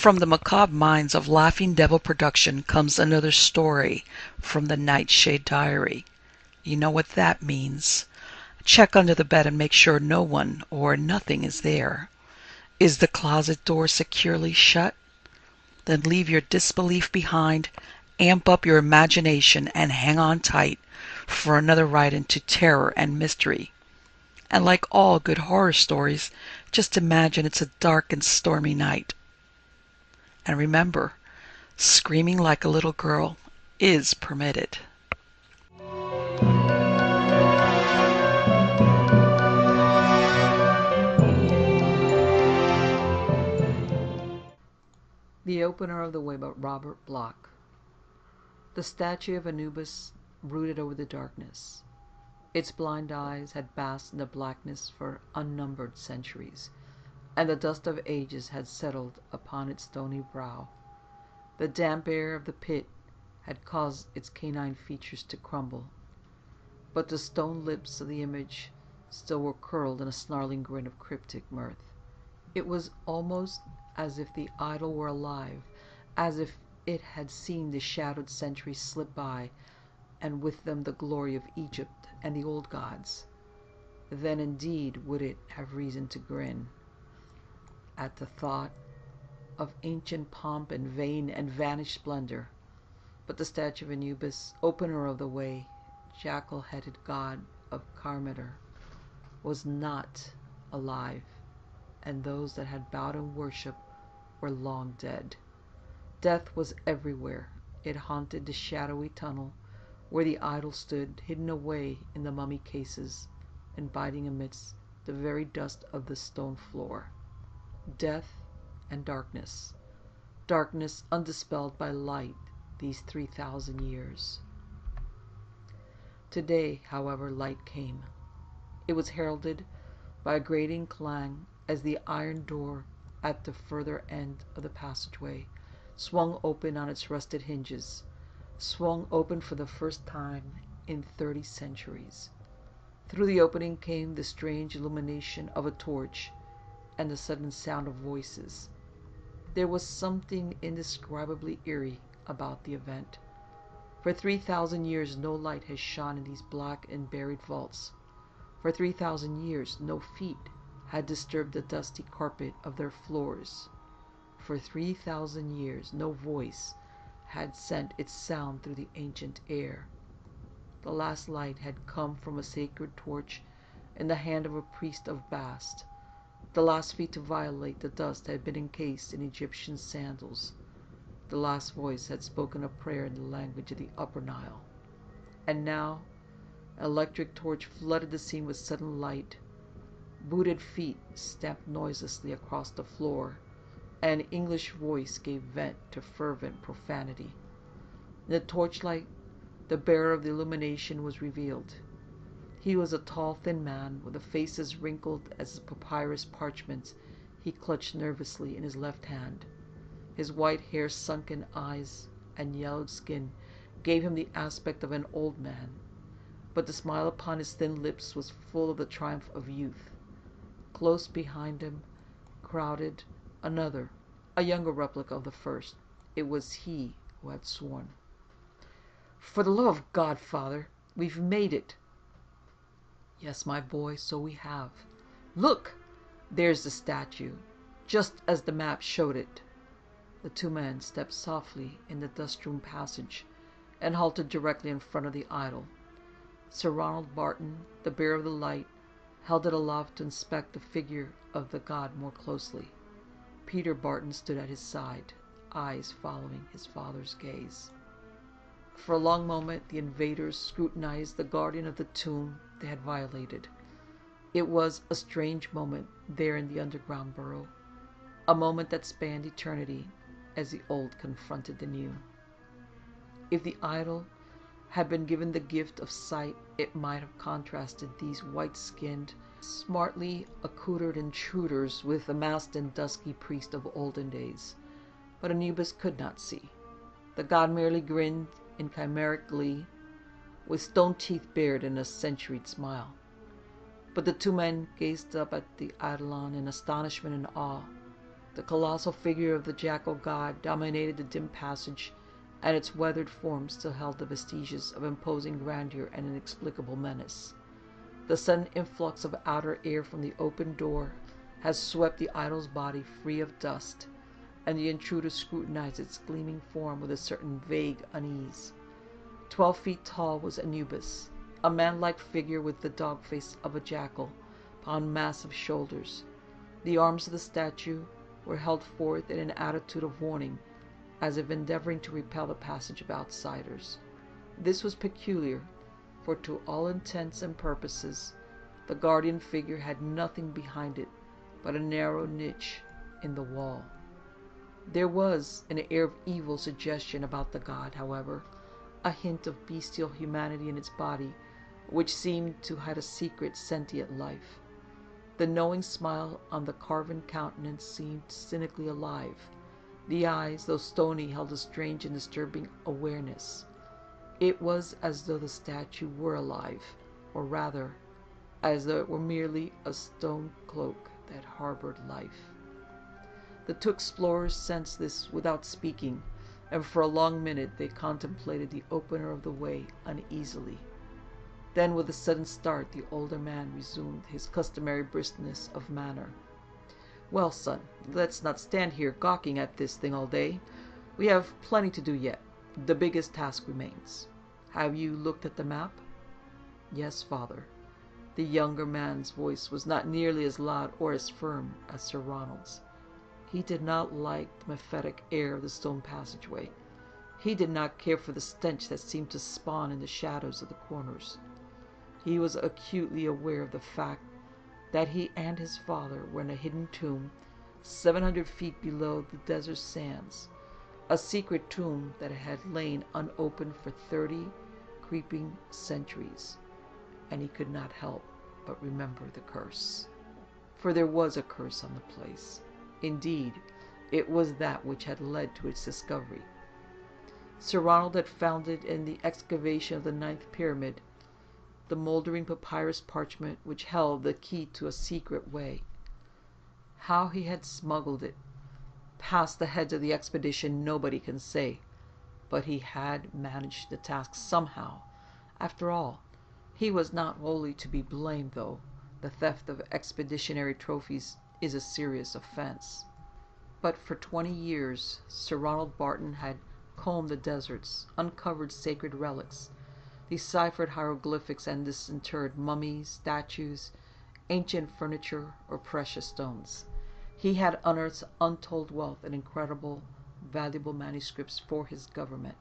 From the macabre minds of Laughing Devil Production comes another story from the Nightshade Diary. You know what that means. Check under the bed and make sure no one or nothing is there. Is the closet door securely shut? Then leave your disbelief behind, amp up your imagination, and hang on tight for another ride into terror and mystery. And like all good horror stories, just imagine it's a dark and stormy night. And remember, screaming like a little girl is permitted. The Opener of the Way by Robert Bloch. The statue of Anubis brooded over the darkness. Its blind eyes had basked in the blackness for unnumbered centuries, and the dust of ages had settled upon its stony brow. The damp air of the pit had caused its canine features to crumble, but the stone lips of the image still were curled in a snarling grin of cryptic mirth. It was almost as if the idol were alive, as if it had seen the shadowed centuries slip by, and with them the glory of Egypt and the old gods. Then indeed would it have reason to grin at the thought of ancient pomp and vain and vanished splendor. But the statue of Anubis, opener of the way, jackal-headed god of Carmenter, was not alive, and those that had bowed in worship were long dead. Death was everywhere. It haunted the shadowy tunnel where the idol stood, hidden away in the mummy cases and biting amidst the very dust of the stone floor. Death and darkness. Darkness undispelled by light these 3,000 years. Today, however, light came. It was heralded by a grating clang as the iron door at the further end of the passageway swung open on its rusted hinges, swung open for the first time in 30 centuries. Through the opening came the strange illumination of a torch and the sudden sound of voices. There was something indescribably eerie about the event. For 3,000 years no light has shone in these black and buried vaults. For 3,000 years no feet had disturbed the dusty carpet of their floors. For 3,000 years no voice had sent its sound through the ancient air. The last light had come from a sacred torch in the hand of a priest of Bast. The last feet to violate the dust had been encased in Egyptian sandals. The last voice had spoken a prayer in the language of the Upper Nile. And now an electric torch flooded the scene with sudden light. Booted feet stamped noiselessly across the floor, and an English voice gave vent to fervent profanity. In the torchlight, the bearer of the illumination was revealed. He was a tall, thin man, with a face as wrinkled as papyrus parchment he clutched nervously in his left hand. His white hair, sunken eyes, and yellowed skin gave him the aspect of an old man, but the smile upon his thin lips was full of the triumph of youth. Close behind him crowded another, a younger replica of the first. It was he who had sworn. "For the love of God, Father, we've made it." "Yes, my boy, so we have. Look! There's the statue, just as the map showed it." The two men stepped softly in the dust-strewn passage and halted directly in front of the idol. Sir Ronald Barton, the bearer of the light, held it aloft to inspect the figure of the god more closely. Peter Barton stood at his side, eyes following his father's gaze. For a long moment the invaders scrutinized the guardian of the tomb they had violated. It was a strange moment there in the underground burrow, a moment that spanned eternity as the old confronted the new. If the idol had been given the gift of sight, it might have contrasted these white-skinned, smartly accoutred intruders with the masked and dusky priest of olden days. But Anubis could not see. The god merely grinned in chimeric glee, with stone teeth bared in a centuried smile. But the two men gazed up at the eidolon in astonishment and awe. The colossal figure of the jackal god dominated the dim passage, and its weathered form still held the vestiges of imposing grandeur and inexplicable menace. The sudden influx of outer air from the open door had swept the idol's body free of dust, and the intruder scrutinized its gleaming form with a certain vague unease. 12 feet tall was Anubis, a man-like figure with the dog face of a jackal upon massive shoulders. The arms of the statue were held forth in an attitude of warning, as if endeavoring to repel the passage of outsiders. This was peculiar, for to all intents and purposes, the guardian figure had nothing behind it but a narrow niche in the wall. There was an air of evil suggestion about the god, however, a hint of bestial humanity in its body, which seemed to have a secret sentient life. The knowing smile on the carven countenance seemed cynically alive. The eyes, though stony, held a strange and disturbing awareness. It was as though the statue were alive, or rather, as though it were merely a stone cloak that harbored life. The two explorers sensed this without speaking, and for a long minute they contemplated the opener of the way uneasily. Then, with a sudden start, the older man resumed his customary briskness of manner. "Well, son, let's not stand here gawking at this thing all day. We have plenty to do yet. The biggest task remains. Have you looked at the map?" "Yes, father." The younger man's voice was not nearly as loud or as firm as Sir Ronald's. He did not like the mephitic air of the stone passageway. He did not care for the stench that seemed to spawn in the shadows of the corners. He was acutely aware of the fact that he and his father were in a hidden tomb 700 feet below the desert sands, a secret tomb that had lain unopened for 30 creeping centuries, and he could not help but remember the curse. For there was a curse on the place. Indeed, it was that which had led to its discovery. Sir Ronald had found it in the excavation of the 9th pyramid, the moldering papyrus parchment which held the key to a secret way. How he had smuggled it past the heads of the expedition nobody can say, but he had managed the task somehow. After all, he was not wholly to be blamed, though the theft of expeditionary trophies is a serious offense. But for 20 years, Sir Ronald Barton had combed the deserts, uncovered sacred relics, deciphered hieroglyphics, and disinterred mummies, statues, ancient furniture, or precious stones. He had unearthed untold wealth and incredible, valuable manuscripts for his government.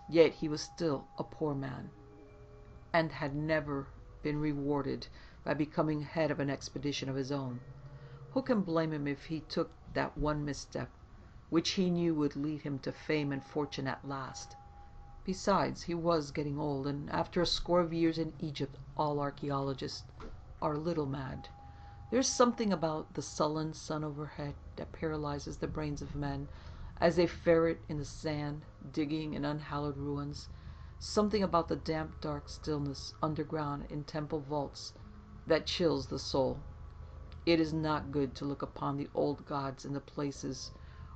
Yet he was still a poor man, and had never been rewarded by becoming head of an expedition of his own. Who can blame him if he took that one misstep, which he knew would lead him to fame and fortune at last? Besides, he was getting old, and after a score of years in Egypt, all archaeologists are a little mad. There's something about the sullen sun overhead that paralyzes the brains of men as they ferret in the sand, digging in unhallowed ruins. Something about the damp, dark stillness underground in temple vaults that chills the soul. It is not good to look upon the old gods in the places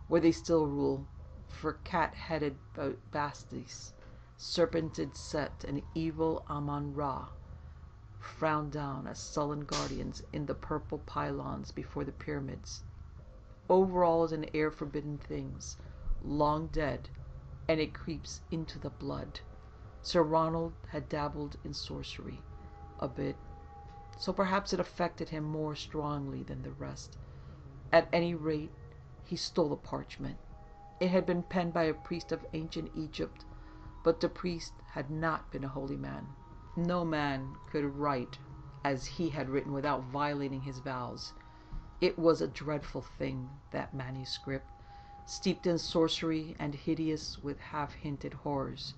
where they still rule, for cat-headed Bastis, serpented Set, and evil Amon-Ra frown down as sullen guardians in the purple pylons before the pyramids. Over all is an air of forbidden things, long dead, and it creeps into the blood. Sir Ronald had dabbled in sorcery a bit, so perhaps it affected him more strongly than the rest. At any rate, he stole the parchment. It had been penned by a priest of ancient Egypt, but the priest had not been a holy man. No man could write as he had written without violating his vows. It was a dreadful thing, that manuscript, steeped in sorcery and hideous with half-hinted horrors.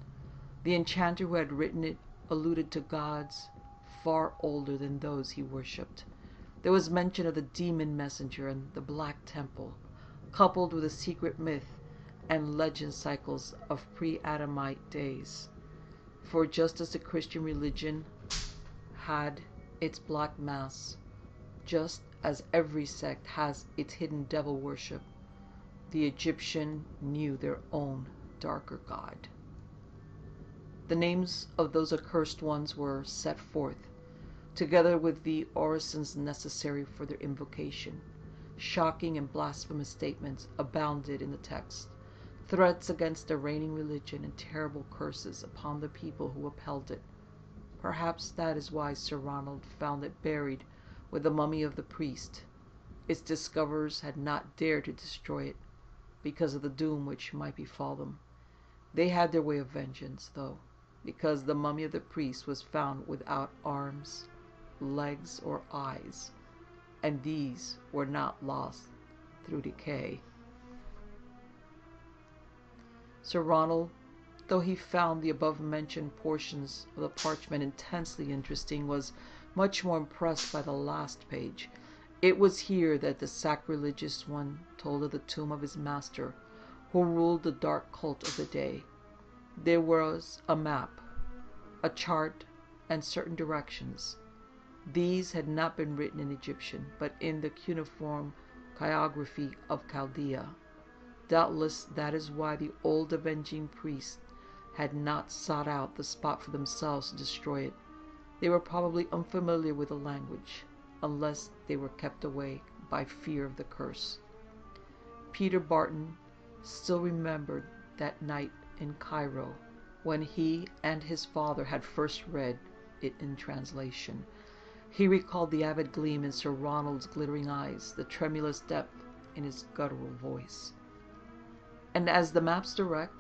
The enchanter who had written it alluded to gods far older than those he worshipped. There was mention of the demon messenger and the Black Temple, coupled with a secret myth and legend cycles of pre-Adamite days. For just as the Christian religion had its Black Mass, just as every sect has its hidden devil worship, The Egyptian knew their own darker god. The names of those accursed ones were set forth, together with the orisons necessary for their invocation. Shocking and blasphemous statements abounded in the text, threats against the reigning religion and terrible curses upon the people who upheld it. Perhaps that is why Sir Ronald found it buried with the mummy of the priest. Its discoverers had not dared to destroy it, because of the doom which might befall them. They had their way of vengeance, though, because the mummy of the priest was found without arms, legs, or eyes, and these were not lost through decay. Sir Ronald, though he found the above-mentioned portions of the parchment intensely interesting, was much more impressed by the last page. It was here that the sacrilegious one told of the tomb of his master, who ruled the dark cult of the day. There was a map, a chart, and certain directions. These had not been written in Egyptian, but in the cuneiform chirography of Chaldea. Doubtless that is why the old avenging priests had not sought out the spot for themselves to destroy it. They were probably unfamiliar with the language, unless they were kept away by fear of the curse. Peter Barton still remembered that night in Cairo, when he and his father had first read it in translation. He recalled the avid gleam in Sir Ronald's glittering eyes, the tremulous depth in his guttural voice. "And as the maps direct,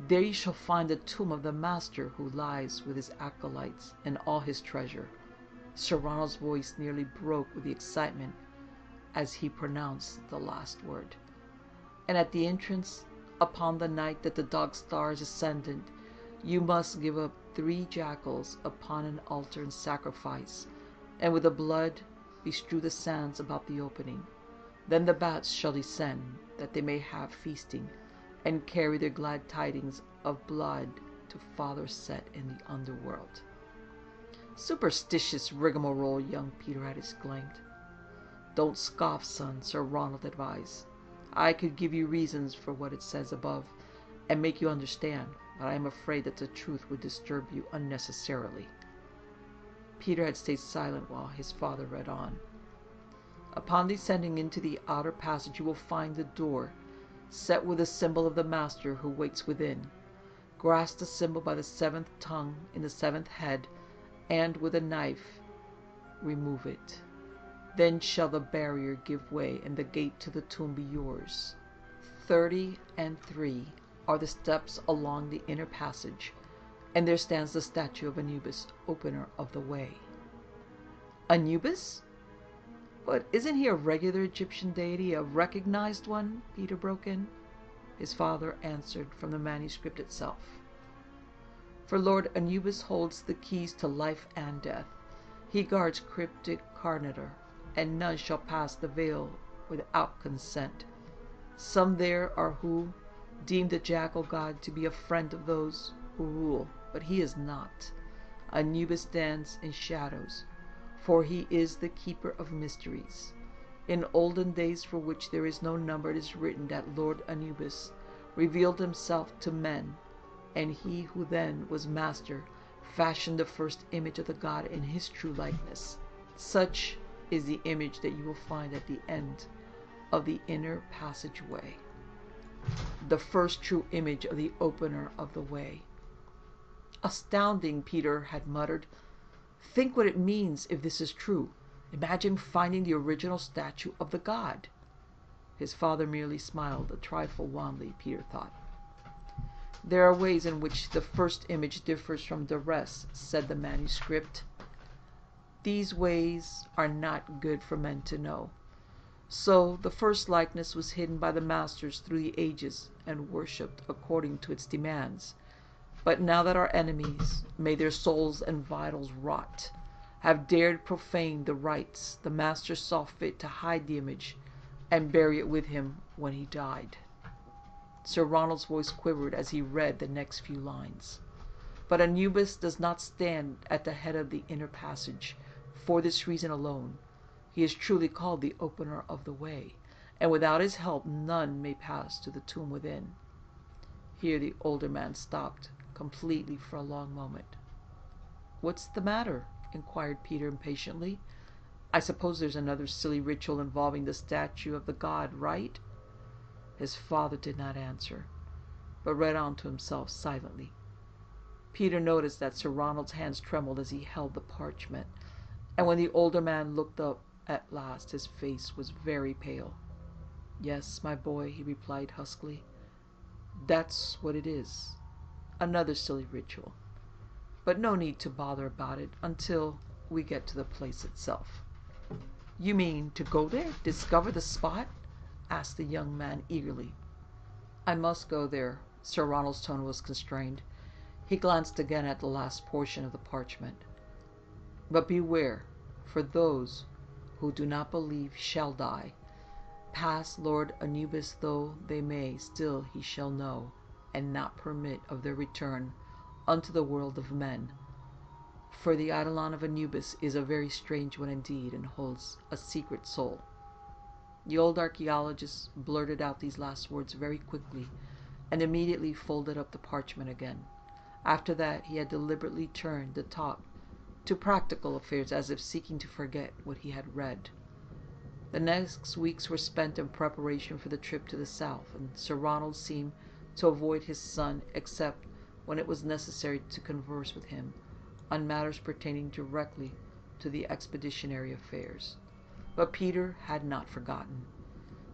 there you shall find the tomb of the master, who lies with his acolytes and all his treasure." Sir Ronald's voice nearly broke with the excitement as he pronounced the last word. "And at the entrance, upon the night that the dog star is ascendant, you must give up 3 jackals upon an altar in sacrifice, and with the blood bestrew the sands about the opening. Then the bats shall descend, that they may have feasting, and carry their glad tidings of blood to Father Set in the underworld." "Superstitious rigmarole," young Peter had exclaimed. "Don't scoff, son," Sir Ronald advised. "I could give you reasons for what it says above, and make you understand, but I am afraid that the truth would disturb you unnecessarily." Peter had stayed silent while his father read on. "Upon descending into the outer passage, you will find the door set with the symbol of the master who waits within. Grasp the symbol by the 7th tongue in the 7th head, and with a knife remove it. Then shall the barrier give way, and the gate to the tomb be yours. 30 are the steps along the inner passage, and there stands the statue of Anubis, opener of the way." "Anubis? But isn't he a regular Egyptian deity, a recognized one?" Peter broke in. His father answered from the manuscript itself. "For Lord Anubis holds the keys to life and death. He guards cryptic Narrator, and none shall pass the veil without consent. Some there are who deem the jackal god to be a friend of those who rule, but he is not. Anubis stands in shadows, for he is the keeper of mysteries. In olden days, for which there is no number, it is written that Lord Anubis revealed himself to men, and he who then was master fashioned the first image of the god in his true likeness. Such is the image that you will find at the end of the inner passageway, the first true image of the opener of the way." "Astounding," Peter had muttered. "Think what it means if this is true. Imagine finding the original statue of the god." His father merely smiled, a trifle wanly, Peter thought. "There are ways in which the first image differs from the rest," said the manuscript. "These ways are not good for men to know. So the first likeness was hidden by the masters through the ages and worshipped according to its demands. But now that our enemies, may their souls and vitals rot, have dared profane the rites, the master saw fit to hide the image and bury it with him when he died." Sir Ronald's voice quivered as he read the next few lines. "But Anubis does not stand at the head of the inner passage. For this reason alone, he is truly called the opener of the way, and without his help none may pass to the tomb within." Here the older man stopped completely for a long moment. "What's the matter?" inquired Peter impatiently. "I suppose there's another silly ritual involving the statue of the god, right?" His father did not answer, but read on to himself silently. Peter noticed that Sir Ronald's hands trembled as he held the parchment, and when the older man looked up at last, his face was very pale. "Yes, my boy," he replied huskily. "That's what it is. Another silly ritual. But no need to bother about it until we get to the place itself." "You mean to go there? Discover the spot?" asked the young man eagerly. "I must go there." Sir Ronald's tone was constrained. He glanced again at the last portion of the parchment. "But beware, for those who do not believe shall die. Pass Lord Anubis though they may, still he shall know, and not permit of their return unto the world of men. For the eidolon of Anubis is a very strange one indeed, and holds a secret soul." The old archaeologist blurted out these last words very quickly, and immediately folded up the parchment again. After that he had deliberately turned the talk to practical affairs, as if seeking to forget what he had read. The next weeks were spent in preparation for the trip to the south, and Sir Ronald seemed to avoid his son except when it was necessary to converse with him on matters pertaining directly to the expeditionary affairs. But Peter had not forgotten.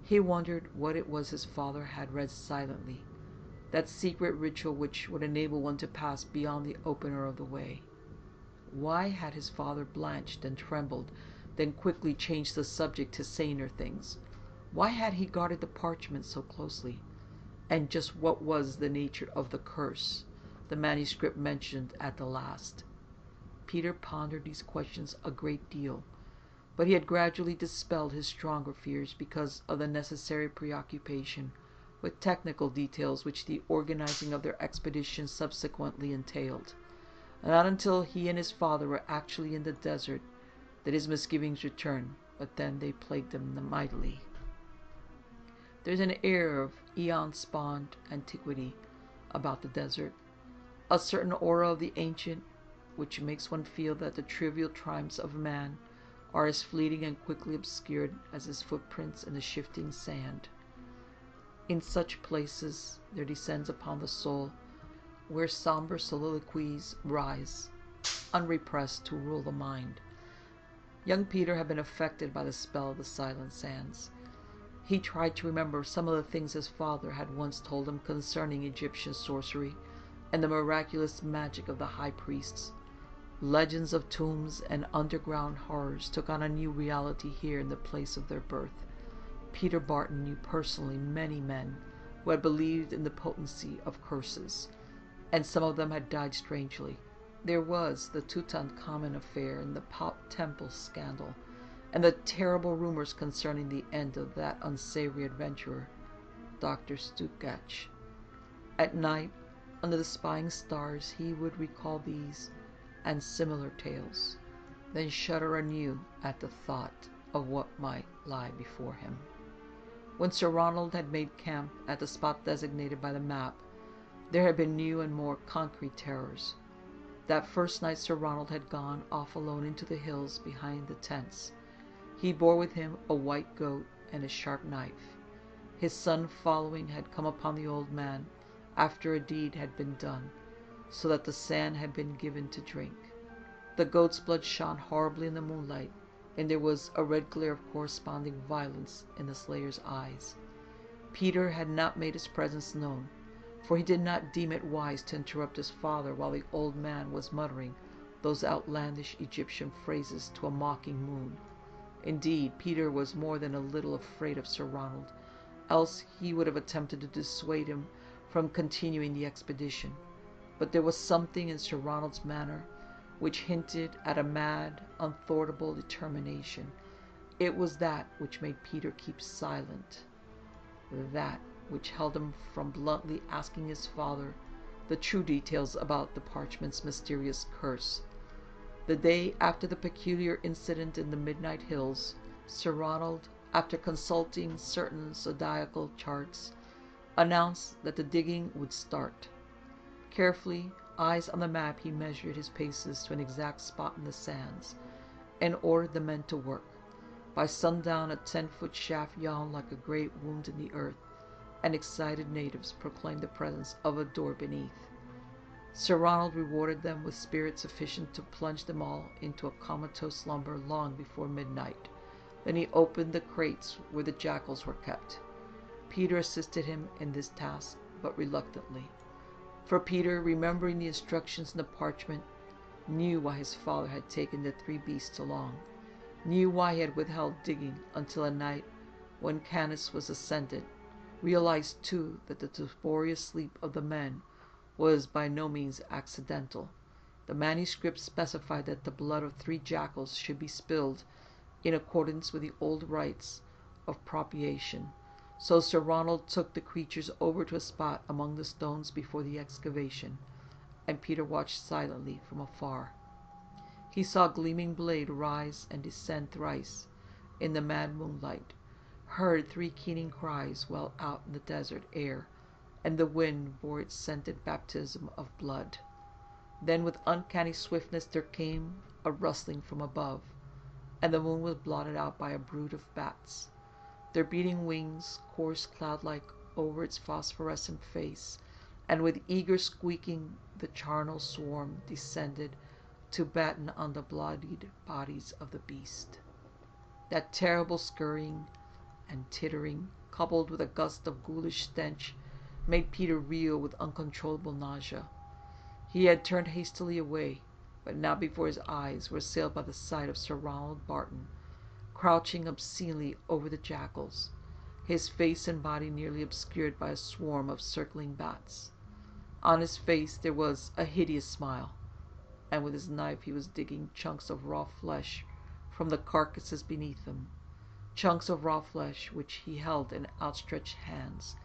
He wondered what it was his father had read silently, that secret ritual which would enable one to pass beyond the opener of the way. Why had his father blanched and trembled, then quickly changed the subject to saner things? Why had he guarded the parchment so closely? And just what was the nature of the curse the manuscript mentioned at the last? Peter pondered these questions a great deal, but he had gradually dispelled his stronger fears because of the necessary preoccupation with technical details which the organizing of their expedition subsequently entailed. Not until he and his father were actually in the desert did his misgivings return, but then they plagued him mightily. There's an air of eon-spawned antiquity about the desert, a certain aura of the ancient which makes one feel that the trivial triumphs of man are as fleeting and quickly obscured as his footprints in the shifting sand. In such places there descends upon the soul, where somber soliloquies rise, unrepressed, to rule the mind. Young Peter had been affected by the spell of the silent sands. He tried to remember some of the things his father had once told him concerning Egyptian sorcery and the miraculous magic of the high priests. Legends of tombs and underground horrors took on a new reality here in the place of their birth. Peter Barton knew personally many men who had believed in the potency of curses, and some of them had died strangely. There was the Tutankhamun affair and the Pop Temple scandal, and the terrible rumors concerning the end of that unsavory adventurer, Dr. Stuckach. At night, under the spying stars, he would recall these and similar tales, then shudder anew at the thought of what might lie before him. When Sir Ronald had made camp at the spot designated by the map, there had been new and more concrete terrors. That first night Sir Ronald had gone off alone into the hills behind the tents. He bore with him a white goat and a sharp knife. His son, following, had come upon the old man after a deed had been done, so that the sand had been given to drink. The goat's blood shone horribly in the moonlight, and there was a red glare of corresponding violence in the slayer's eyes. Peter had not made his presence known, for he did not deem it wise to interrupt his father while the old man was muttering those outlandish Egyptian phrases to a mocking moon. Indeed, Peter was more than a little afraid of Sir Ronald, else he would have attempted to dissuade him from continuing the expedition. But there was something in Sir Ronald's manner which hinted at a mad, unthwartable determination. It was that which made Peter keep silent, that which held him from bluntly asking his father the true details about the parchment's mysterious curse. The day after the peculiar incident in the Midnight Hills, Sir Ronald after consulting certain zodiacal charts, announced that the digging would start. Carefully, eyes on the map, he measured his paces to an exact spot in the sands, and ordered the men to work. By sundown, a 10-foot shaft yawned like a great wound in the earth, and excited natives proclaimed the presence of a door beneath. Sir Ronald rewarded them with spirit sufficient to plunge them all into a comatose slumber long before midnight. Then he opened the crates where the jackals were kept. Peter assisted him in this task, but reluctantly. For Peter, remembering the instructions in the parchment, knew why his father had taken the 3 beasts along, knew why he had withheld digging until a night when Canis was ascended, realized too that the laborious sleep of the men was by no means accidental. The manuscript specified that the blood of 3 jackals should be spilled in accordance with the old rites of propitiation. So Sir Ronald took the creatures over to a spot among the stones before the excavation, and Peter watched silently from afar. He saw a gleaming blade rise and descend thrice in the mad moonlight, heard 3 keening cries well out in the desert air, and the wind bore its scented baptism of blood. Then with uncanny swiftness there came a rustling from above, and the moon was blotted out by a brood of bats. Their beating wings coursed cloud-like over its phosphorescent face, and with eager squeaking the charnel swarm descended to batten on the bloodied bodies of the beast. That terrible scurrying and tittering, coupled with a gust of ghoulish stench, made Peter reel with uncontrollable nausea. He had turned hastily away, but now before his eyes were assailed by the sight of Sir Ronald Barton, crouching obscenely over the jackals, his face and body nearly obscured by a swarm of circling bats. On his face there was a hideous smile, and with his knife he was digging chunks of raw flesh from the carcasses beneath him, chunks of raw flesh which he held in outstretched hands,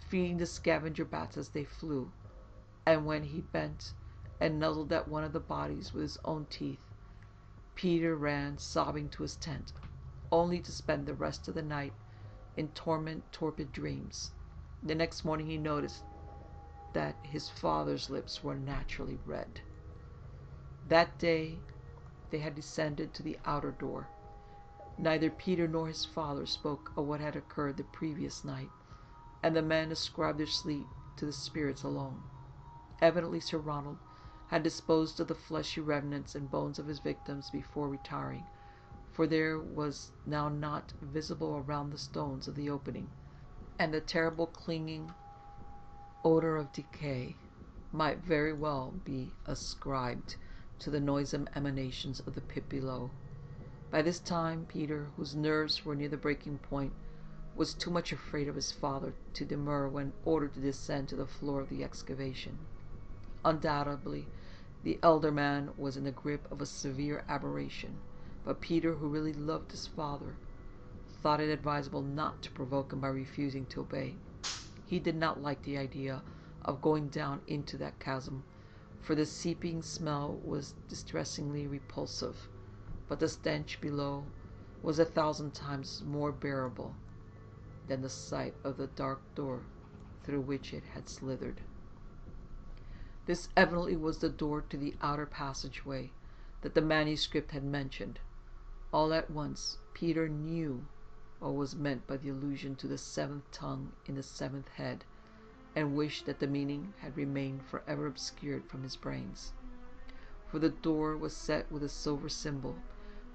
feeding the scavenger bats as they flew. And when he bent and nuzzled at one of the bodies with his own teeth, Peter ran sobbing to his tent, only to spend the rest of the night in torpid dreams. The next morning he noticed that his father's lips were naturally red. That day they had descended to the outer door. Neither Peter nor his father spoke of what had occurred the previous night, and the men ascribed their sleep to the spirits alone. Evidently Sir Ronald had disposed of the fleshy remnants and bones of his victims before retiring, for there was now naught visible around the stones of the opening, and the terrible clinging odor of decay might very well be ascribed to the noisome emanations of the pit below. By this time Peter, whose nerves were near the breaking point, was too much afraid of his father to demur when ordered to descend to the floor of the excavation. Undoubtedly, the elder man was in the grip of a severe aberration, but Peter, who really loved his father, thought it advisable not to provoke him by refusing to obey. He did not like the idea of going down into that chasm, for the seeping smell was distressingly repulsive, but the stench below was 1,000 times more bearable than the sight of the dark door through which it had slithered. This evidently was the door to the outer passageway that the manuscript had mentioned. All at once Peter knew what was meant by the allusion to the 7th tongue in the 7th head, and wished that the meaning had remained forever obscured from his brains. For the door was set with a silver symbol,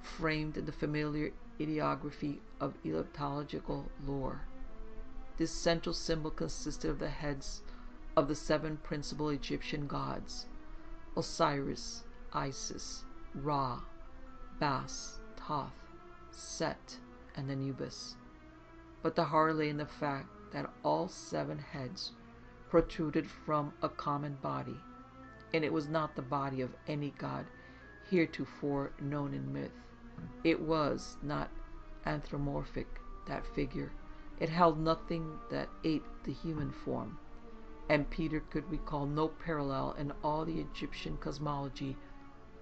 framed in the familiar ideography of Egyptological lore. This central symbol consisted of the heads of the 7 principal Egyptian gods: Osiris, Isis, Ra, Bas, Thoth, Set, and Anubis. But the horror lay in the fact that all 7 heads protruded from a common body, and it was not the body of any god heretofore known in myth. It was not anthropomorphic, that figure. It held nothing that ate the human form, and Peter could recall no parallel in all the Egyptian cosmology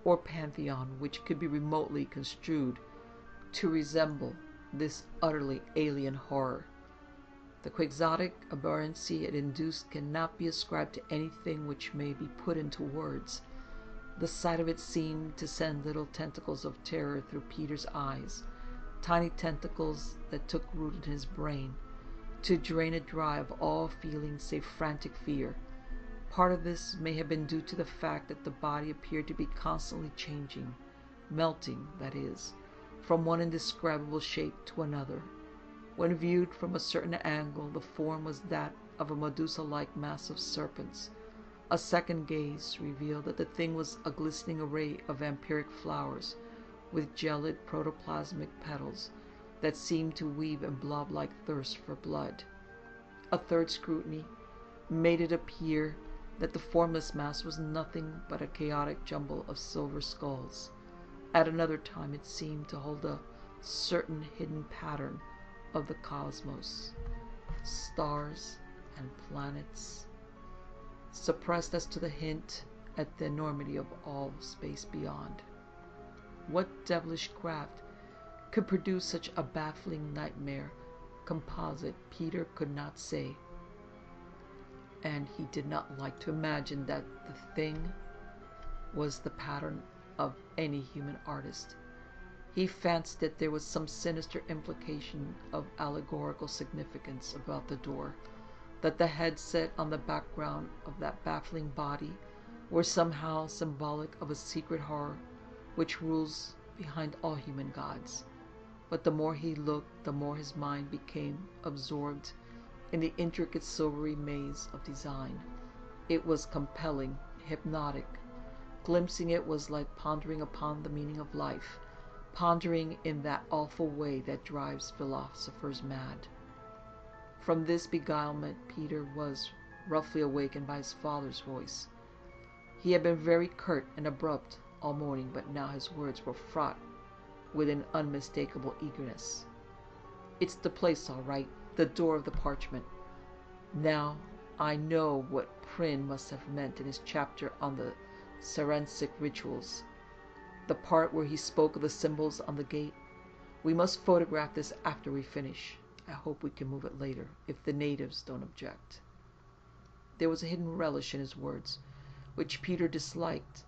or pantheon which could be remotely construed to resemble this utterly alien horror. The quixotic aberrancy it induced cannot be ascribed to anything which may be put into words. The sight of it seemed to send little tentacles of terror through Peter's eyes, tiny tentacles that took root in his brain, to drain it dry of all feeling save frantic fear. Part of this may have been due to the fact that the body appeared to be constantly changing, melting, that is, from one indescribable shape to another. When viewed from a certain angle, the form was that of a Medusa-like mass of serpents. A second gaze revealed that the thing was a glistening array of vampiric flowers with gelid protoplasmic petals that seemed to weave in blob-like thirst for blood. A third scrutiny made it appear that the formless mass was nothing but a chaotic jumble of silver skulls. At another time it seemed to hold a certain hidden pattern of the cosmos, stars and planets, suppressed as to the hint at the enormity of all space beyond. What devilish craft could produce such a baffling nightmare composite, Peter could not say, and he did not like to imagine that the thing was the pattern of any human artist. He fancied that there was some sinister implication of allegorical significance about the door, that the head set on the background of that baffling body were somehow symbolic of a secret horror which rules behind all human gods. But the more he looked, the more his mind became absorbed in the intricate silvery maze of design. It was compelling, hypnotic. Glimpsing it was like pondering upon the meaning of life, pondering in that awful way that drives philosophers mad. From this beguilement, Peter was roughly awakened by his father's voice. He had been very curt and abrupt all morning, but now his words were fraught with an unmistakable eagerness. "It's the place, all right, the door of the parchment. Now, I know what Prynne must have meant in his chapter on the Sarensic rituals, the part where he spoke of the symbols on the gate. We must photograph this after we finish. I hope we can move it later, if the natives don't object." There was a hidden relish in his words, which Peter disliked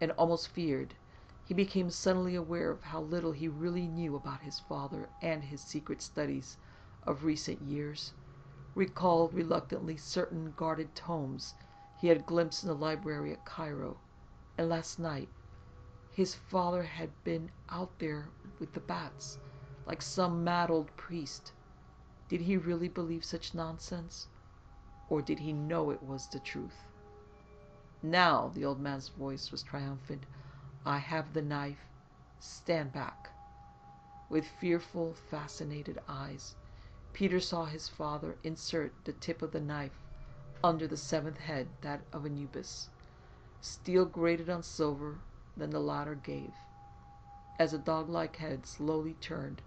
and almost feared. He became suddenly aware of how little he really knew about his father and his secret studies of recent years, recalled reluctantly certain guarded tomes he had glimpsed in the library at Cairo, and last night his father had been out there with the bats, like some mad old priest. Did he really believe such nonsense, or did he know it was the truth? "Now," the old man's voice was triumphant, "I have the knife. Stand back." With fearful, fascinated eyes, Peter saw his father insert the tip of the knife under the seventh head, that of Anubis. Steel grated on silver, then the latter gave. As the dog-like head slowly turned,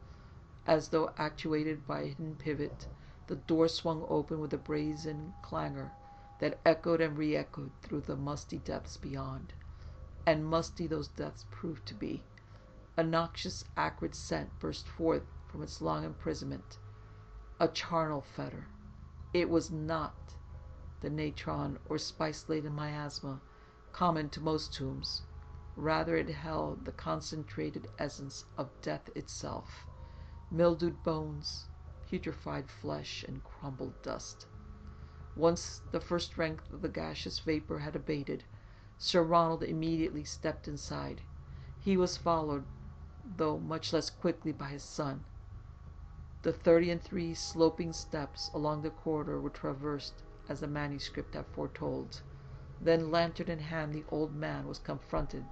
as though actuated by a hidden pivot, the door swung open with a brazen clangor that echoed and re-echoed through the musty depths beyond. And musty those depths proved to be. A noxious, acrid scent burst forth from its long imprisonment. A charnel fetor. It was not the natron or spice-laden miasma common to most tombs. Rather, it held the concentrated essence of death itself. Mildewed bones, putrefied flesh, and crumbled dust. Once the first strength of the gaseous vapor had abated, Sir Ronald immediately stepped inside. He was followed, though much less quickly, by his son. The 33 sloping steps along the corridor were traversed as the manuscript had foretold. Then, lantern in hand, the old man was confronted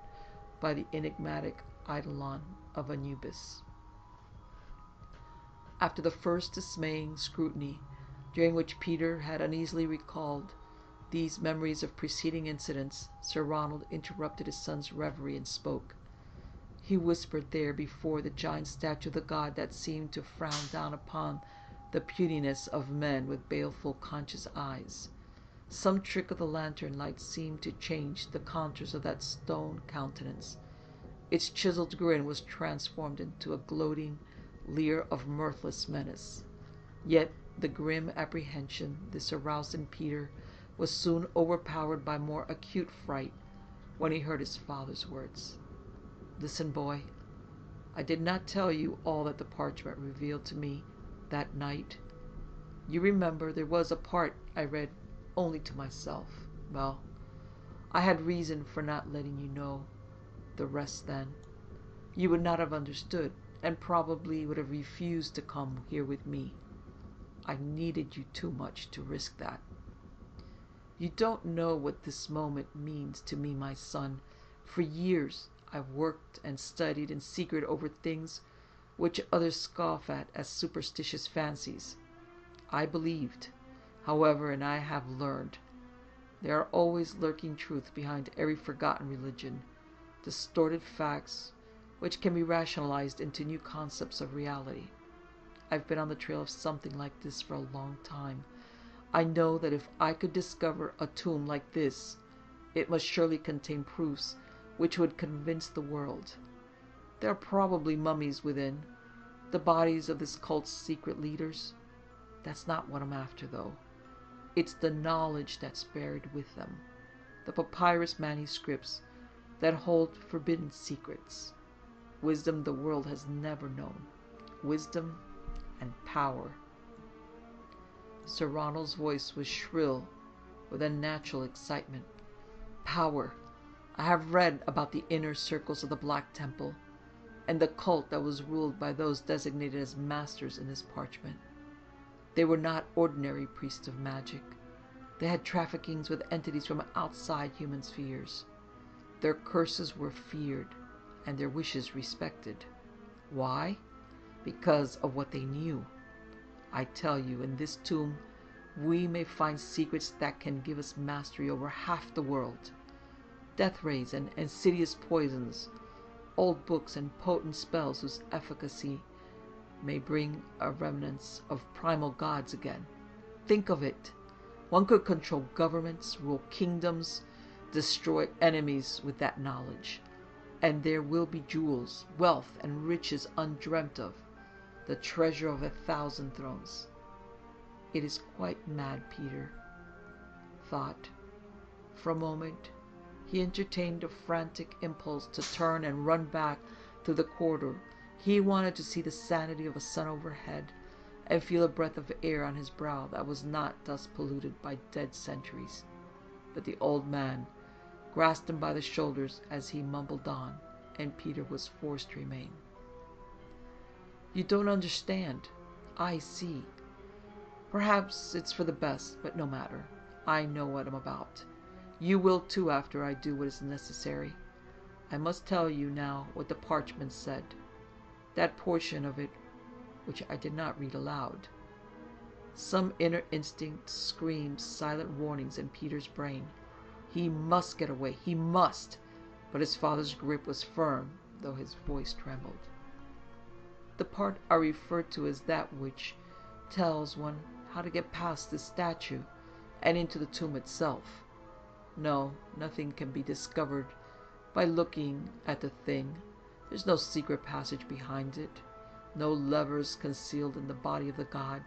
by the enigmatic eidolon of Anubis. After the first dismaying scrutiny, during which Peter had uneasily recalled these memories of preceding incidents, Sir Ronald interrupted his son's reverie and spoke. He whispered there before the giant statue of the god that seemed to frown down upon the putiness of men with baleful, conscious eyes. Some trick of the lantern light seemed to change the contours of that stone countenance. Its chiseled grin was transformed into a gloating, leer of mirthless menace. Yet the grim apprehension this aroused in Peter was soon overpowered by more acute fright when he heard his father's words. "Listen, boy. I did not tell you all that the parchment revealed to me that night. You remember there was a part I read only to myself. Well, I had reason for not letting you know the rest then. You would not have understood, and probably would have refused to come here with me. I needed you too much to risk that. You don't know what this moment means to me, my son. For years I've worked and studied in secret over things which others scoff at as superstitious fancies. I believed, however, and I have learned. There are always lurking truths behind every forgotten religion, distorted facts which can be rationalized into new concepts of reality. I've been on the trail of something like this for a long time. I know that if I could discover a tomb like this, it must surely contain proofs which would convince the world. There are probably mummies within, the bodies of this cult's secret leaders. That's not what I'm after, though. It's the knowledge that's buried with them, the papyrus manuscripts that hold forbidden secrets, wisdom the world has never known, wisdom and power." Sir Ronald's voice was shrill with unnatural excitement. "Power. I have read about the inner circles of the Black Temple, and the cult that was ruled by those designated as masters in this parchment. They were not ordinary priests of magic. They had traffickings with entities from outside human spheres. Their curses were feared, and their wishes respected. Why? Because of what they knew. I tell you, in this tomb, we may find secrets that can give us mastery over half the world. Death rays and insidious poisons, old books and potent spells whose efficacy may bring a remnants of primal gods again. Think of it. One could control governments, rule kingdoms, destroy enemies with that knowledge. And there will be jewels, wealth, and riches undreamt of, the treasure of 1,000 thrones. It is quite mad, Peter thought. For a moment, he entertained a frantic impulse to turn and run back through the corridor. He wanted to see the sanity of a sun overhead and feel a breath of air on his brow that was not thus polluted by dead centuries. But the old man grasped him by the shoulders as he mumbled on, and Peter was forced to remain. "You don't understand. I see. Perhaps it's for the best, but no matter. I know what I'm about. You will too after I do what is necessary. I must tell you now what the parchment said, that portion of it which I did not read aloud. Some inner instinct screamed silent warnings in Peter's brain. He must get away. He must. But his father's grip was firm, though his voice trembled. The part I refer to is that which tells one how to get past this statue and into the tomb itself. No, nothing can be discovered by looking at the thing. There's no secret passage behind it, no levers concealed in the body of the god.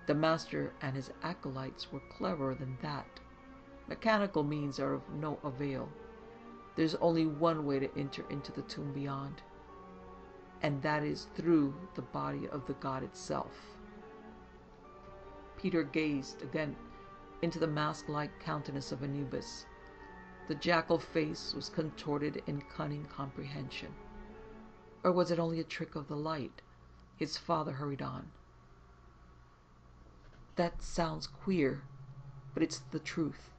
The master and his acolytes were cleverer than that. Mechanical means are of no avail. There's only one way to enter into the tomb beyond, and that is through the body of the god itself." Peter gazed again into the mask-like countenance of Anubis. The jackal face was contorted in cunning comprehension. Or was it only a trick of the light? His father hurried on. "That sounds queer, but it's the truth.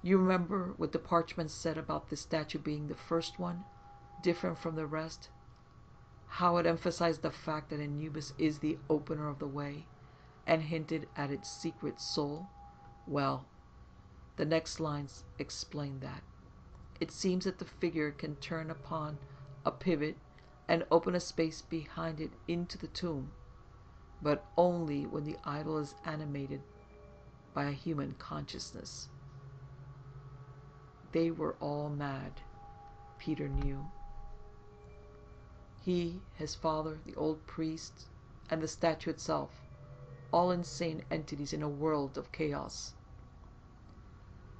You remember what the parchment said about this statue being the first one, different from the rest? How it emphasized the fact that Anubis is the opener of the way, and hinted at its secret soul? Well, the next lines explain that. It seems that the figure can turn upon a pivot and open a space behind it into the tomb, but only when the idol is animated by a human consciousness." They were all mad, Peter knew. He, his father, the old priest, and the statue itself, all insane entities in a world of chaos.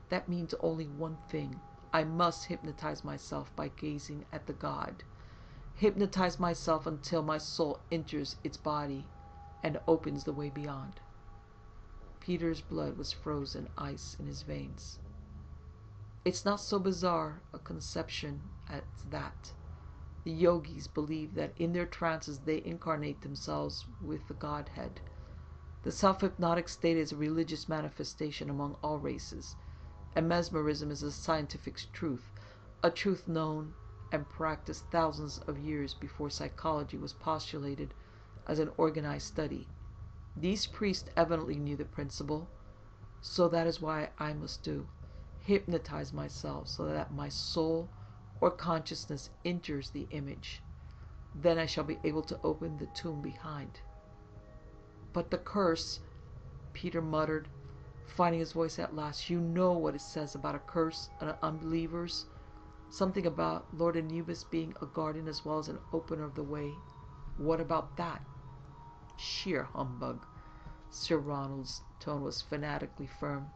That means only one thing. I must hypnotize myself by gazing at the god. Hypnotize myself until my soul enters its body and opens the way beyond. Peter's blood was frozen ice in his veins. It's not so bizarre a conception as that. The yogis believe that in their trances they incarnate themselves with the Godhead. The self-hypnotic state is a religious manifestation among all races, and mesmerism is a scientific truth, a truth known and practiced thousands of years before psychology was postulated as an organized study. These priests evidently knew the principle, so that is why I must do. Hypnotize myself so that my soul or consciousness enters the image. Then I shall be able to open the tomb behind. But the curse, Peter muttered, finding his voice at last. You know what it says about a curse on unbelievers? Something about Lord Anubis being a guardian as well as an opener of the way. What about that? Sheer humbug. Sir Ronald's tone was fanatically firm.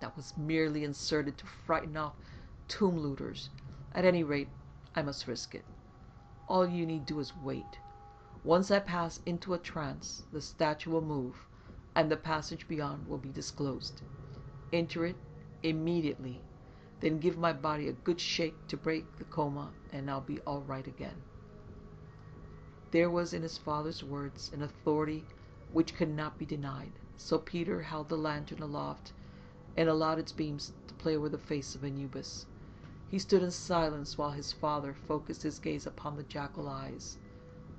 That was merely inserted to frighten off tomb looters. At any rate, I must risk it. All you need do is wait. Once I pass into a trance, the statue will move, and the passage beyond will be disclosed. Enter it immediately, then give my body a good shake to break the coma, and I'll be all right again. There was in his father's words an authority which could not be denied, so Peter held the lantern aloft and allowed its beams to play over the face of Anubis. He stood in silence while his father focused his gaze upon the jackal eyes,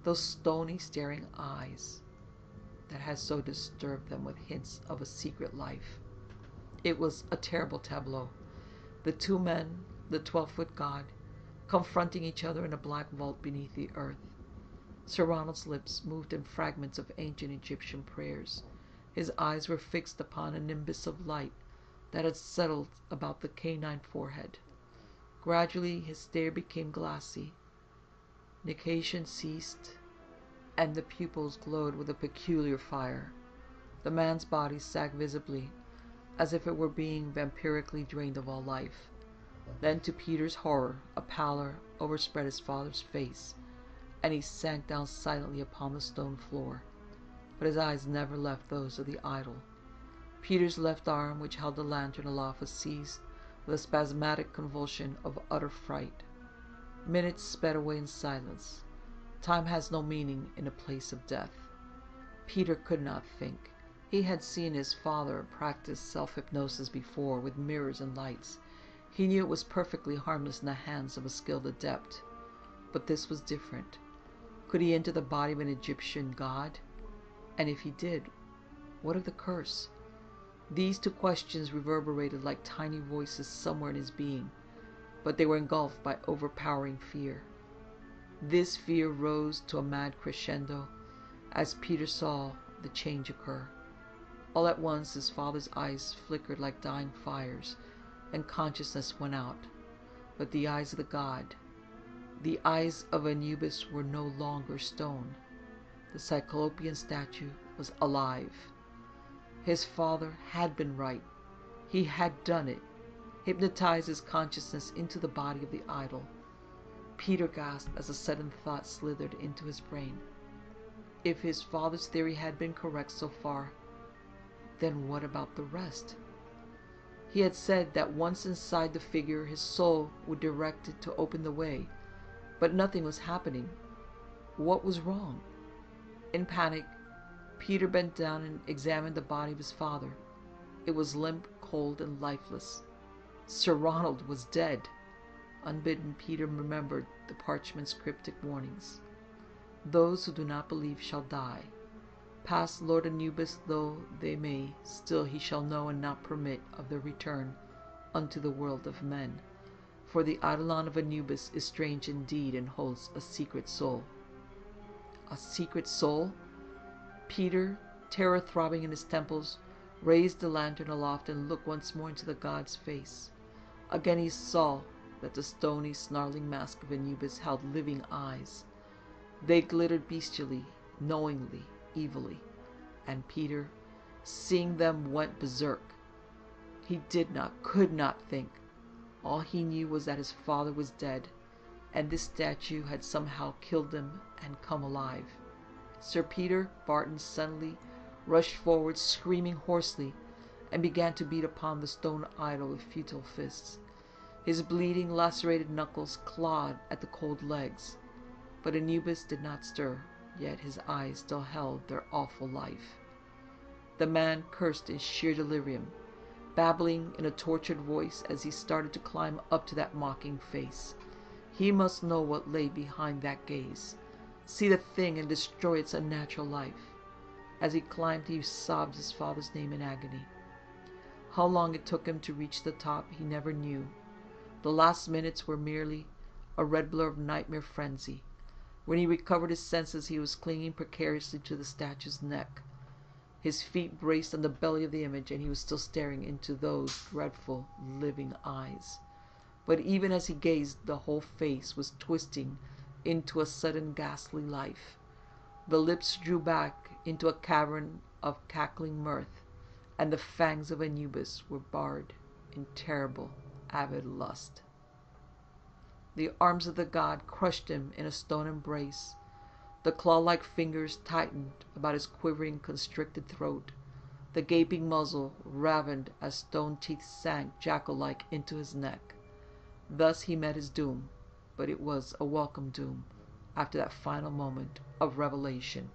those stony, staring eyes that had so disturbed them with hints of a secret life. It was a terrible tableau. The two men, the 12-foot god, confronting each other in a black vault beneath the earth. Sir Ronald's lips moved in fragments of ancient Egyptian prayers. His eyes were fixed upon a nimbus of light that had settled about the canine forehead. Gradually his stare became glassy. Negation ceased, and the pupils glowed with a peculiar fire. The man's body sagged visibly, as if it were being vampirically drained of all life. Then, to Peter's horror, a pallor overspread his father's face, and he sank down silently upon the stone floor. But his eyes never left those of the idol. Peter's left arm, which held the lantern aloft, was seized with a spasmodic convulsion of utter fright. Minutes sped away in silence. Time has no meaning in a place of death. Peter could not think. He had seen his father practice self-hypnosis before with mirrors and lights. He knew it was perfectly harmless in the hands of a skilled adept. But this was different. Could he enter the body of an Egyptian god? And if he did, what of the curse? These two questions reverberated like tiny voices somewhere in his being, but they were engulfed by overpowering fear. This fear rose to a mad crescendo as Peter saw the change occur. All at once his father's eyes flickered like dying fires, and consciousness went out. But the eyes of the god, the eyes of Anubis, were no longer stone. The Cyclopean statue was alive. His father had been right. He had done it. Hypnotized his consciousness into the body of the idol. Peter gasped as a sudden thought slithered into his brain. If his father's theory had been correct so far, then what about the rest? He had said that once inside the figure, his soul would direct it to open the way, but nothing was happening. What was wrong? In panic, Peter bent down and examined the body of his father. It was limp, cold, and lifeless. Sir Ronald was dead. Unbidden, Peter remembered the parchment's cryptic warnings. Those who do not believe shall die. Pass Lord Anubis though they may, still he shall know and not permit of their return unto the world of men. For the eidolon of Anubis is strange indeed and holds a secret soul. A secret soul? Peter, terror throbbing in his temples, raised the lantern aloft and looked once more into the god's face. Again he saw that the stony, snarling mask of Anubis held living eyes. They glittered bestially, knowingly, evilly, and Peter, seeing them, went berserk. He could not think. All he knew was that his father was dead, and this statue had somehow killed him and come alive. Sir Peter Barton suddenly rushed forward, screaming hoarsely, and began to beat upon the stone idol with futile fists. His bleeding, lacerated knuckles clawed at the cold legs. But Anubis did not stir, yet his eyes still held their awful life. The man cursed in sheer delirium, babbling in a tortured voice as he started to climb up to that mocking face. He must know what lay behind that gaze, see the thing and destroy its unnatural life. As he climbed, he sobbed his father's name in agony. How long it took him to reach the top, he never knew. The last minutes were merely a red blur of nightmare frenzy. When he recovered his senses, he was clinging precariously to the statue's neck. His feet braced on the belly of the image, and he was still staring into those dreadful, living eyes. But even as he gazed, the whole face was twisting into a sudden ghastly life. The lips drew back into a cavern of cackling mirth, and the fangs of Anubis were bared in terrible, avid lust. The arms of the god crushed him in a stone embrace. The claw-like fingers tightened about his quivering, constricted throat. The gaping muzzle ravened as stone teeth sank jackal-like into his neck. Thus he met his doom, but it was a welcome doom after that final moment of revelation.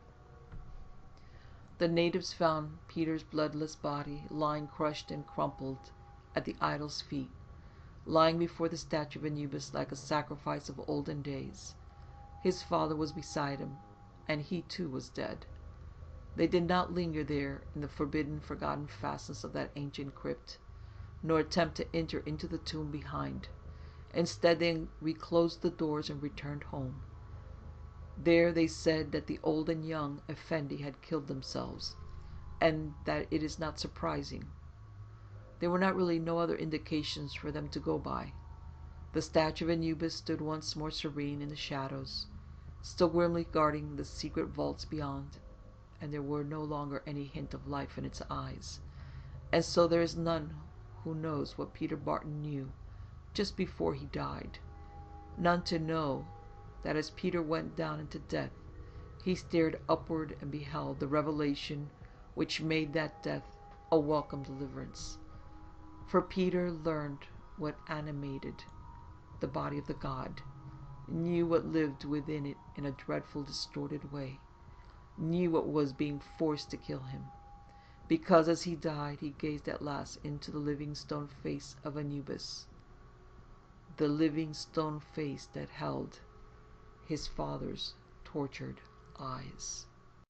The natives found Peter's bloodless body lying crushed and crumpled at the idol's feet, lying before the statue of Anubis like a sacrifice of olden days. His father was beside him, and he too was dead. They did not linger there in the forbidden, forgotten fastness of that ancient crypt, nor attempt to enter into the tomb behind. Instead, they reclosed the doors and returned home. There they said that the old and young Effendi had killed themselves, and that it is not surprising. There were not really no other indications for them to go by. The statue of Anubis stood once more serene in the shadows, still grimly guarding the secret vaults beyond, and there were no longer any hint of life in its eyes. And so there is none who knows what Peter Barton knew just before he died. None to know that as Peter went down into death, he stared upward and beheld the revelation which made that death a welcome deliverance. For Peter learned what animated the body of the god, knew what lived within it in a dreadful, distorted way, knew what was being forced to kill him, because as he died, he gazed at last into the living stone face of Anubis, the living stone face that held his father's tortured eyes.